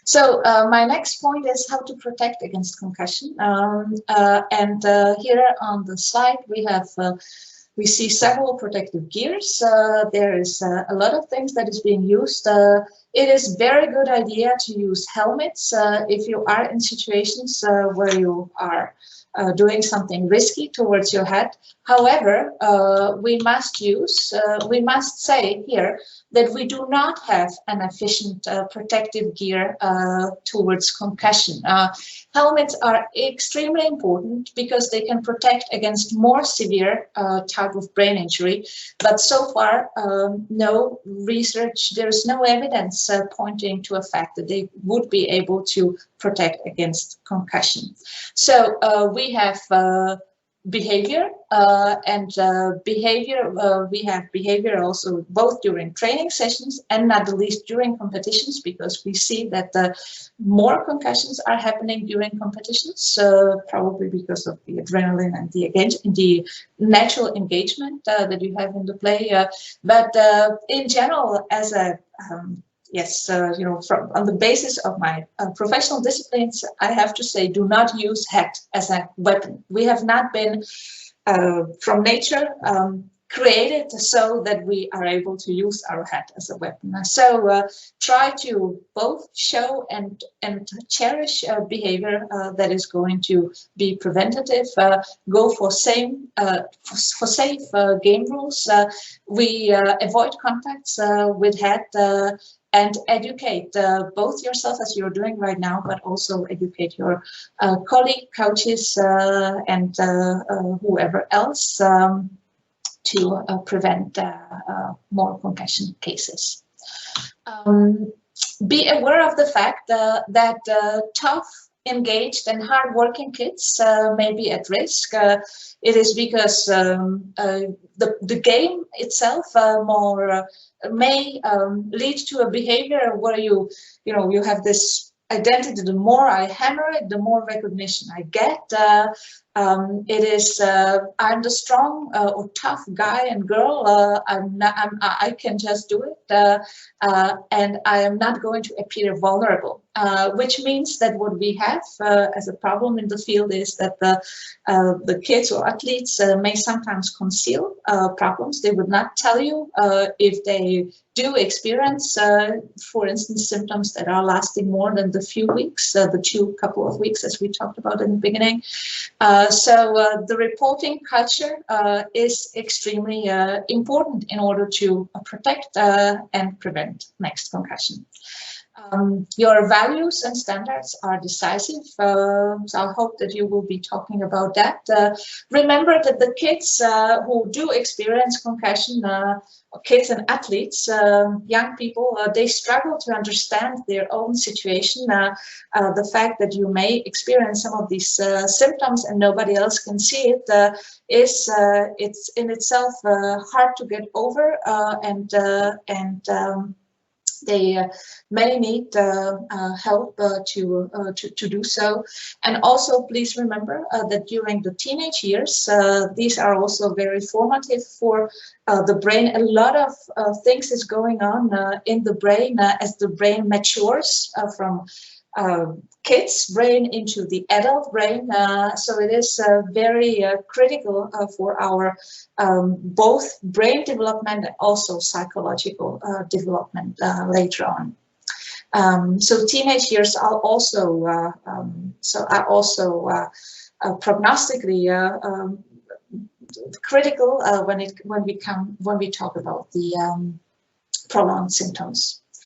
So my next point is how to protect against concussion. Here on the slide we see several protective gears. There is a lot of things that is being used. It is very good idea to use helmets if you are in situations where you are doing something risky towards your head. However, we must say here that we do not have an efficient protective gear towards concussion. Helmets are extremely important because they can protect against more severe type of brain injury. But so far, no research, there's no evidence pointing to a fact that they would be able to protect against concussion. So we have behavior we have behavior also both during training sessions and not the least during competitions, because we see that more concussions are happening during competitions, probably because of the adrenaline and the natural engagement that you have in the play. But in general, as a yes, on the basis of my professional disciplines, I have to say, do not use head as a weapon. We have not been from nature created so that we are able to use our head as a weapon. So try to both show and cherish behavior that is going to be preventative. Go for safe game rules. We avoid contacts with head. And educate both yourself, as you're doing right now, but also educate your colleague, coaches, and whoever else to prevent more concussion cases. Be aware of the fact that tough, engaged and hard-working kids may be at risk. It is because the game itself may lead to a behavior where you have this identity. The more I hammer it, the more recognition I get. It is I'm the strong or tough guy and girl. I can just do it, and I am not going to appear vulnerable. Which means that what we have as a problem in the field is that the kids or athletes may sometimes conceal problems. They would not tell you if they do experience, for instance, symptoms that are lasting more than the few weeks, the couple of weeks, as we talked about in the beginning. So the reporting culture is extremely important in order to protect and prevent next concussion. Your values and standards are decisive, so I hope that you will be talking about that. Remember that the kids who do experience concussion, kids and athletes, young people, they struggle to understand their own situation. The fact that you may experience some of these symptoms and nobody else can see it it's in itself hard to get over, and they may need help to do so. And also, please remember that during the teenage years, these are also very formative for the brain. A lot of things is going on in the brain as the brain matures from kids' brain into the adult brain. So it is very critical for our both brain development and also psychological development later on. So teenage years are also prognostically critical when we talk about the prolonged symptoms.